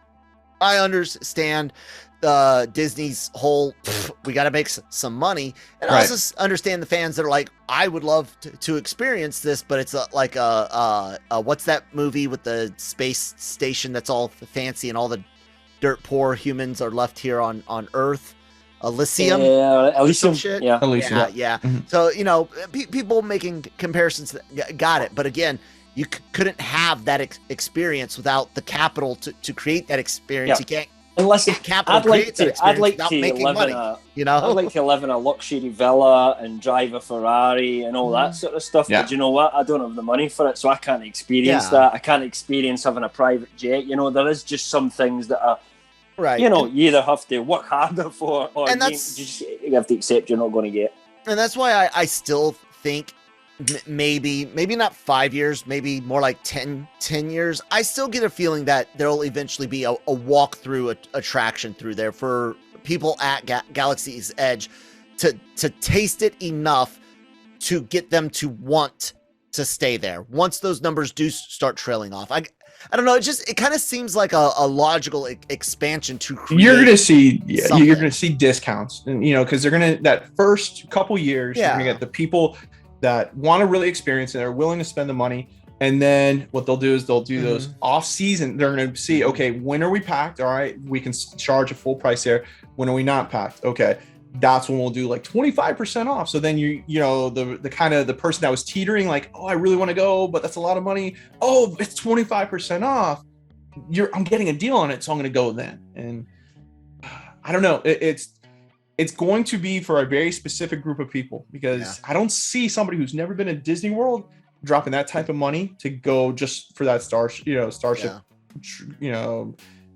I understand Disney's whole we got to make some money, and I also understand the fans that are like, I would love to experience this, but it's like what's that movie with the space station that's all fancy and all the dirt poor humans are left here on Earth? Elysium. Elysium. Shit. Yeah. Elysium. Yeah. Mm-hmm. So people making comparisons got it, but again, you couldn't have that experience without the capital to create that experience. You can't. Unless I'd like to live money, I'd like to live in a luxury villa and drive a Ferrari and all that sort of stuff. Yeah. But you know what? I don't have the money for it, so I can't experience that. I can't experience having a private jet. There is just some things that are you either have to work harder for, or you have to accept you're not going to get. And that's why I still think maybe not 5 years, maybe more like 10 years. I still get a feeling that there'll eventually be a walk-through attraction through there for people at Galaxy's Edge to taste it enough to get them to want to stay there once those numbers do start trailing off. I don't know. It kind of seems like a logical expansion to create. You're gonna see discounts, and because they're gonna that first couple years. You're gonna get the people that want to really experience it, they're willing to spend the money, and then what they'll do is they'll do those off season. They're going to see, okay, when are we packed? All right, we can charge a full price there. When are we not packed? Okay, that's when we'll do like 25% off. So then the kind of the person that was teetering, like, oh, I really want to go, but that's a lot of money. Oh, it's 25% off. I'm getting a deal on it, so I'm going to go then. And I don't know. It's going to be for a very specific group of people, because I don't see somebody who's never been in Disney World dropping that type of money to go just for that starship,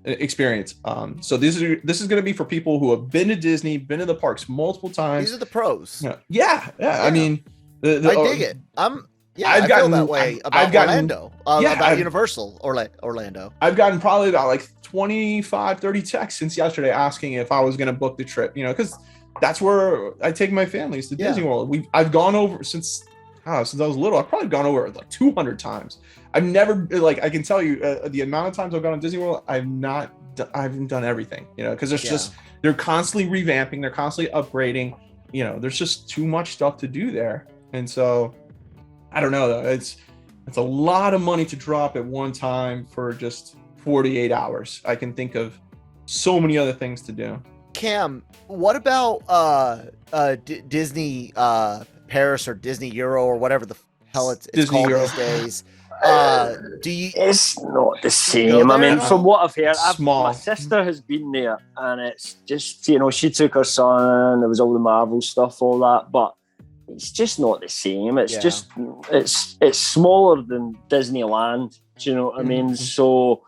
experience. So this is going to be for people who have been to Disney, been to the parks multiple times. These are the pros. Yeah. I mean, I dig it. I feel that way about Orlando, about Universal Orlando. I've gotten probably about like 25, 30 texts since yesterday asking if I was going to book the trip, because that's where I take my families to Disney World. I've gone over since I was little. I've probably gone over like 200 times. I've never, like, I can tell you the amount of times I've gone to Disney World, I haven't done everything, because there's just, they're constantly revamping, they're constantly upgrading, there's just too much stuff to do there. And so I don't know, though. It's a lot of money to drop at one time for just 48 hours. I can think of so many other things to do. Cam, what about Disney Paris or Disney Euro or whatever the hell it's called these days? It's not the same. I mean, from what I've heard, my sister has been there, and it's just, she took her son, there was all the Marvel stuff, all that, but it's just not the same. It's just, it's smaller than Disneyland. Do you know what I mean? So,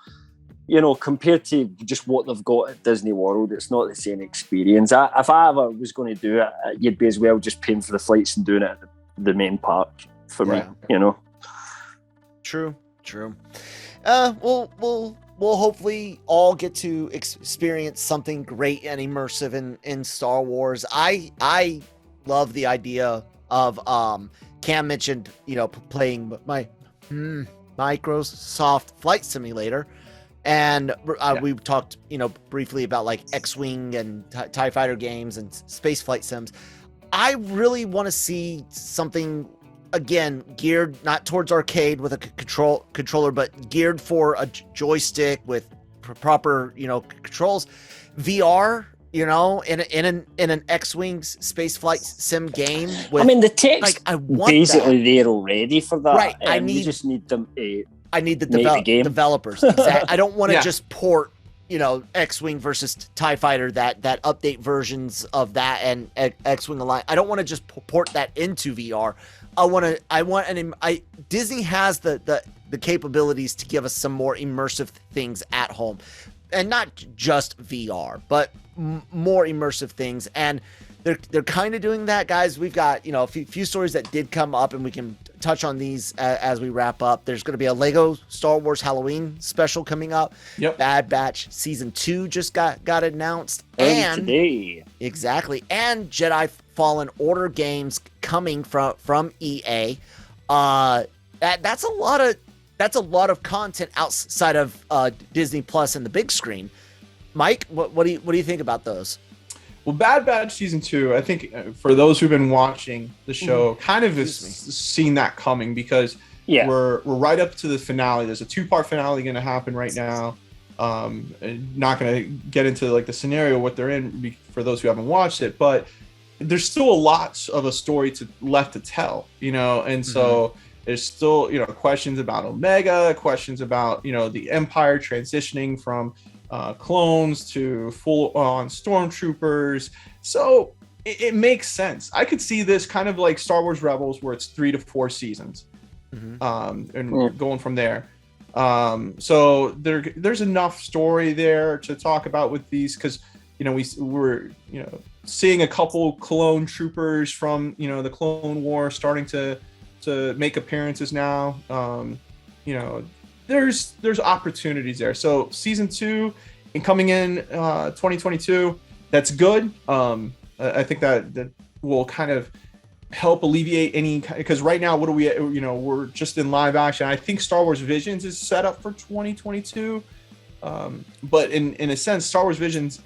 compared to just what they've got at Disney World, it's not the same experience. If I ever was going to do it, you'd be as well just paying for the flights and doing it at the main park for me, True. We'll hopefully all get to experience something great and immersive in Star Wars. I love the idea of Cam mentioned playing my Microsoft Flight Simulator, and we talked briefly about like X-Wing and TIE Fighter games and space flight sims. I really want to see something again geared not towards arcade with a controller, but geared for a joystick with proper controls, VR. In an X-Wing space flight sim game. The tech's basically there already for that. Right. You just need them. I need the developers. Exactly. I don't want to just port, X-Wing versus TIE Fighter, that update versions of that and X-Wing Alliance. I don't want to just port that into VR. Disney has the capabilities to give us some more immersive things at home, and not just VR, but more immersive things. And they're kind of doing that, guys. We've got a few stories that did come up, and we can touch on these as we wrap up. There's going to be a Lego Star Wars Halloween special coming up. Bad Batch season 2 just got announced, and today and Jedi Fallen Order games coming from EA. That's a lot of content outside of Disney Plus and the big screen. Mike, what do you think about those? Well, Bad Batch season 2, I think for those who've been watching the show, kind of has seen that coming, because we're right up to the finale. There's a 2-part finale going to happen right now. Not going to get into like the scenario what they're in for those who haven't watched it, but there's still a lot of a story left to tell, and so there's still questions about Omega, questions about the Empire transitioning from clones to full-on stormtroopers. So it makes sense. I could see this kind of like Star Wars Rebels, where it's 3 to 4 seasons, and going from there. So there's enough story there to talk about with these, because we're seeing a couple clone troopers from the Clone War starting to make appearances now. There's opportunities there. So season 2 and coming in 2022, that's good. I think that will kind of help alleviate any, because right now, what are we, we're just in live action. I think Star Wars Visions is set up for 2022. But in a sense, Star Wars Visions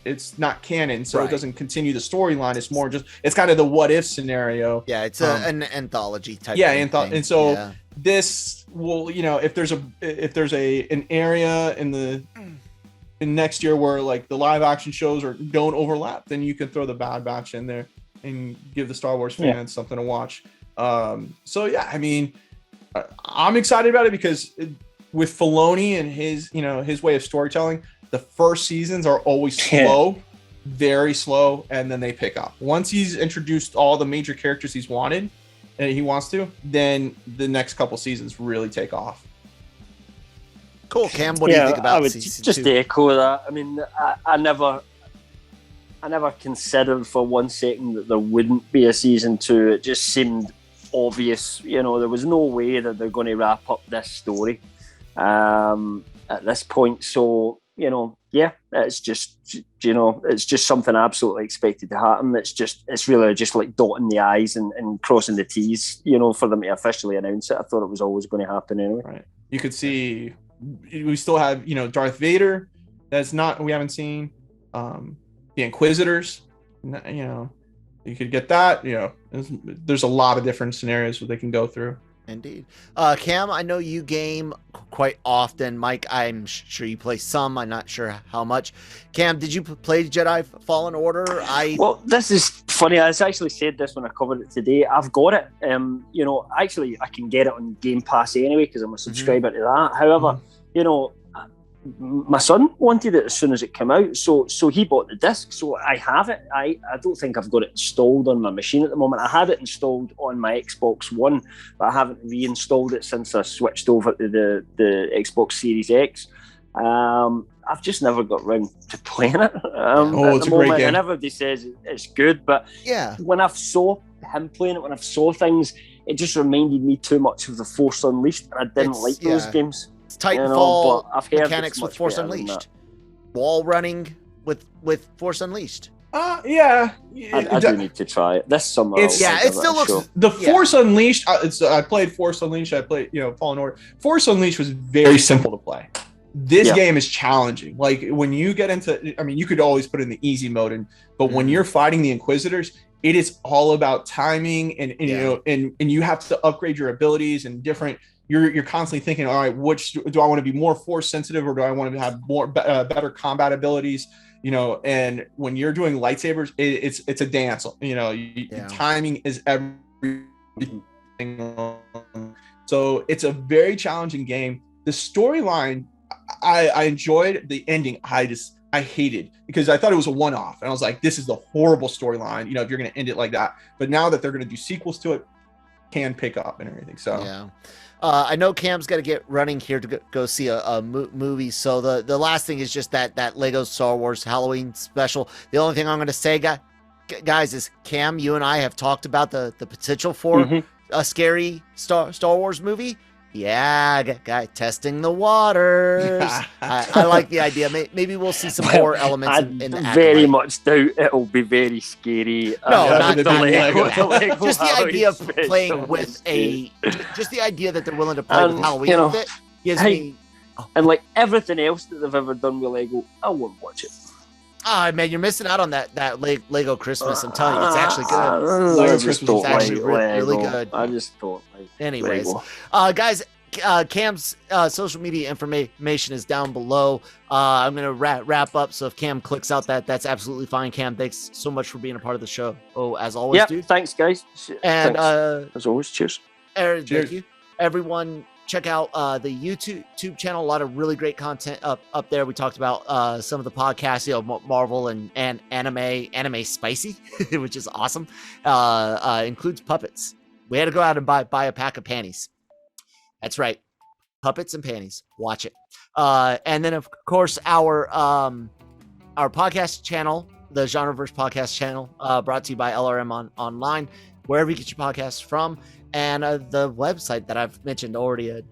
it's not canon, so it doesn't continue the storyline. It's more just, it's kind of the what if scenario. Yeah, it's an anthology type. And so this will, if there's an area in next year where like the live action shows don't overlap, then you can throw the Bad Batch in there and give the Star Wars fans something to watch. So yeah, I mean, I'm excited about it because with Filoni and his way of storytelling, the first seasons are always slow, very slow, and then they pick up. Once he's introduced all the major characters he wants to, then the next couple seasons really take off. Cool, Cam. What do you think about season just 2? to echo that. I mean, I never considered for one second that there wouldn't be a season 2. It just seemed obvious. There was no way that they're going to wrap up this story at this point. So, it's just something absolutely expected to happen. It's really just like dotting the I's and crossing the T's, for them to officially announce it. I thought it was always going to happen anyway. Right. You could see, we still have, Darth Vader. We haven't seen. The Inquisitors, you could get that. There's a lot of different scenarios where they can go through. Indeed. Cam, I know you game quite often. Mike, I'm sure you play some. I'm not sure how much. Cam, did you play Jedi Fallen Order? Well, this is funny. I actually said this when I covered it today. I've got it. Actually, I can get it on Game Pass anyway because I'm a subscriber to that. However, my son wanted it as soon as it came out, so he bought the disc. So I have it. I don't think I've got it installed on my machine at the moment. I had it installed on my Xbox One, but I haven't reinstalled it since I switched over to the Xbox Series X. I've just never got round to playing it. It's a great game. And everybody says it's good, but when I saw him playing it, when I saw things, it just reminded me too much of the Force Unleashed, and I didn't like those games. It's Titanfall mechanics with Force Unleashed. Wall running with Force Unleashed. I do need to try it this summer. It still looks the Force Unleashed. I played Force Unleashed. I played Fallen Order. Force Unleashed was very simple to play. This game is challenging. Like when you get into, you could always put it in the easy mode, but when you're fighting the Inquisitors, it is all about timing and you have to upgrade your abilities and different. You're constantly thinking, all right, which do I want to be more force sensitive or do I want to have more better combat abilities? And when you're doing lightsabers, it's a dance. Timing is everything. So it's a very challenging game. The storyline, I enjoyed. The ending, I hated because I thought it was a one-off, and I was like, this is the horrible storyline. If you're going to end it like that. But now that they're going to do sequels to it, can pick up and everything. So yeah. I know Cam's got to get running here to go see a movie. So the last thing is just that Lego Star Wars Halloween special. The only thing I'm going to say, guys, is Cam, you and I have talked about the potential for a scary Star Wars movie. Yeah, guy testing the waters. I like the idea. Maybe we'll see some horror elements in the very much doubt it'll be very scary. No, not the Lego. Just the idea of playing with just the idea that they're willing to play with Halloween with it gives me. And like everything else that they've ever done with Lego, I won't watch it. Ah, man, you're missing out on that Lego Christmas. I'm telling you, it's actually good. Lego Christmas is actually really good. I just don't like Anyways, Lego. Guys, Cam's social media information is down below. I'm going to wrap up. So if Cam clicks out that's absolutely fine. Cam, thanks so much for being a part of the show. Oh, as always, dude. Thanks, guys. And thanks. As always, cheers. Cheers. Thank you. Everyone, check out the YouTube channel. A lot of really great content up there. We talked about some of the podcasts, Marvel and anime spicy, which is awesome. Includes puppets. We had to go out and buy a pack of panties. That's right, puppets and panties. Watch it. And then of course our podcast channel, the Genreverse podcast channel, brought to you by LRM Online, wherever you get your podcasts from. And the website that I've mentioned already a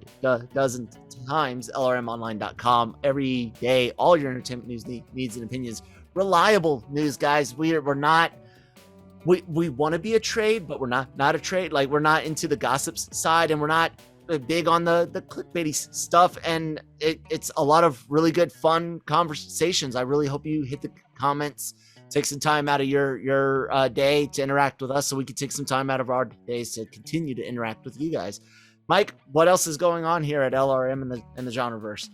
dozen times, lrmonline.com. Every day, all your entertainment needs and opinions. Reliable news, guys. We want to be a trade, but we're not a trade. Like, we're not into the gossips side, and we're not big on the clickbaity stuff. And it's a lot of really good, fun conversations. I really hope you hit the comments. Take some time out of your day to interact with us, so we can take some time out of our days to continue to interact with you guys. Mike, what else is going on here at LRM in the Genreverse?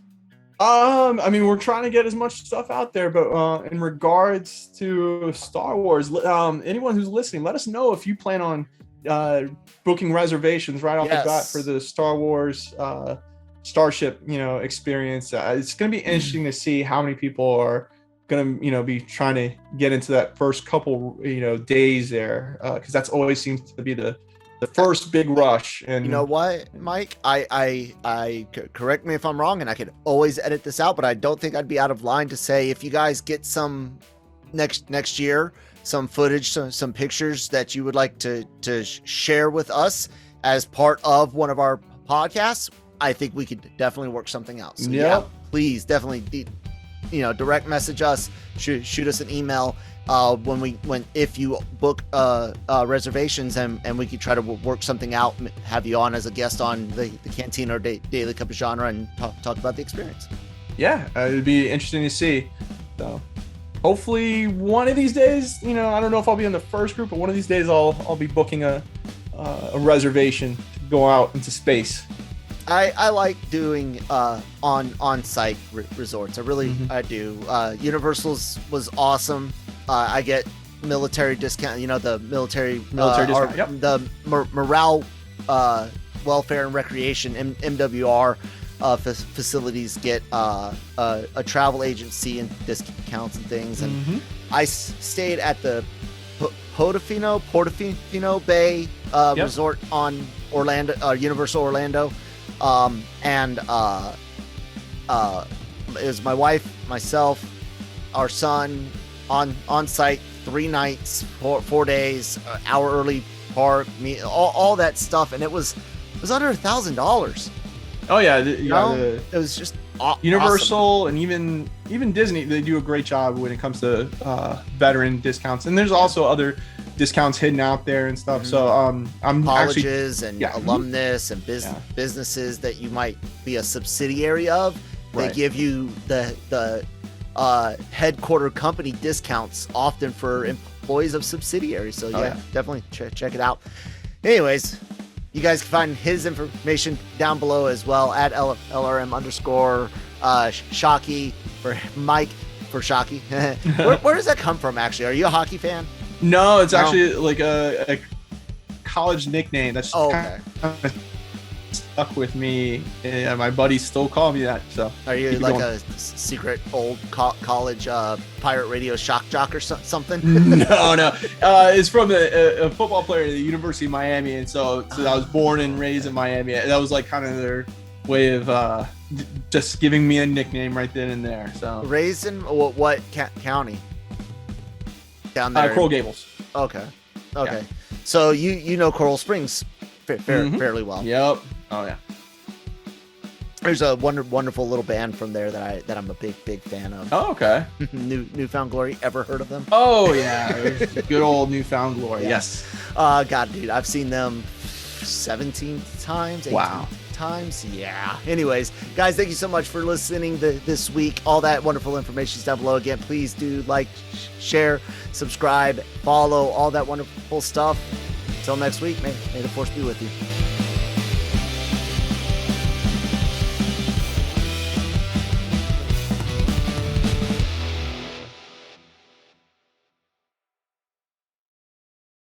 We're trying to get as much stuff out there, but in regards to Star Wars, anyone who's listening, let us know if you plan on booking reservations right off the bat for the Star Wars Starship, experience. It's going to be interesting to see how many people are going to, be trying to get into that first couple, days there, because that's always seems to be the first big rush. And you know what, Mike? I correct me if I'm wrong, and I could always edit this out, but I don't think I'd be out of line to say if you guys get some next year, some footage, some pictures that you would like to share with us as part of one of our podcasts, I think we could definitely work something out. So yeah, please definitely, direct message us, shoot us an email if you book reservations, and we could try to work something out, have you on as a guest on the Cantina or Daily Cup of Genre and talk about the experience. Yeah, it'd be interesting to see. So hopefully one of these days, I don't know if I'll be in the first group, but one of these days I'll be booking a reservation to go out into space. I like doing on-site resorts. I do. Universal's was awesome. I get military discount. The military discount. Yep. The morale, welfare and recreation (MWR) facilities get a travel agency and discounts and things. And I stayed at the Portofino Bay resort on Orlando, Universal Orlando. And it was my wife, myself, our son on site 3 nights, 4 days, hour early park, all that stuff, and it was under $1,000. Oh yeah, it was just Universal awesome. And even Disney, they do a great job when it comes to veteran discounts, and there's also other discounts hidden out there and stuff. So I'm colleges alumnus and businesses that you might be a subsidiary of. They give you the headquarter company discounts often for employees of subsidiaries. So definitely check it out. Anyways, you guys can find his information down below as well at LRM_ Shockey for Mike for Shockey. Where does that come from, actually? Are you a hockey fan? No, it's actually like a college nickname that's kind of stuck with me, and my buddies still call me that. So are you like a secret old college pirate radio shock jock or something? No. It's from a football player at the University of Miami, and so I was born and raised in Miami. That was like kind of their way of just giving me a nickname right then and there. So raised in what county? Down there, Coral Gables. Okay. Yeah. So you know Coral Springs fairly well. Yep. Oh yeah. There's a wonderful little band from there that I'm a big fan of. Oh, okay. Newfound Glory. Ever heard of them? Oh yeah, good old Newfound Glory. Yeah. Yes. God, dude, I've seen them 17 times. 18 wow. times. Yeah. Anyways, guys, thank you so much for listening this week. All that wonderful information is down below. Again, please do like, share, subscribe, follow, all that wonderful stuff. Until next week, may the force be with you.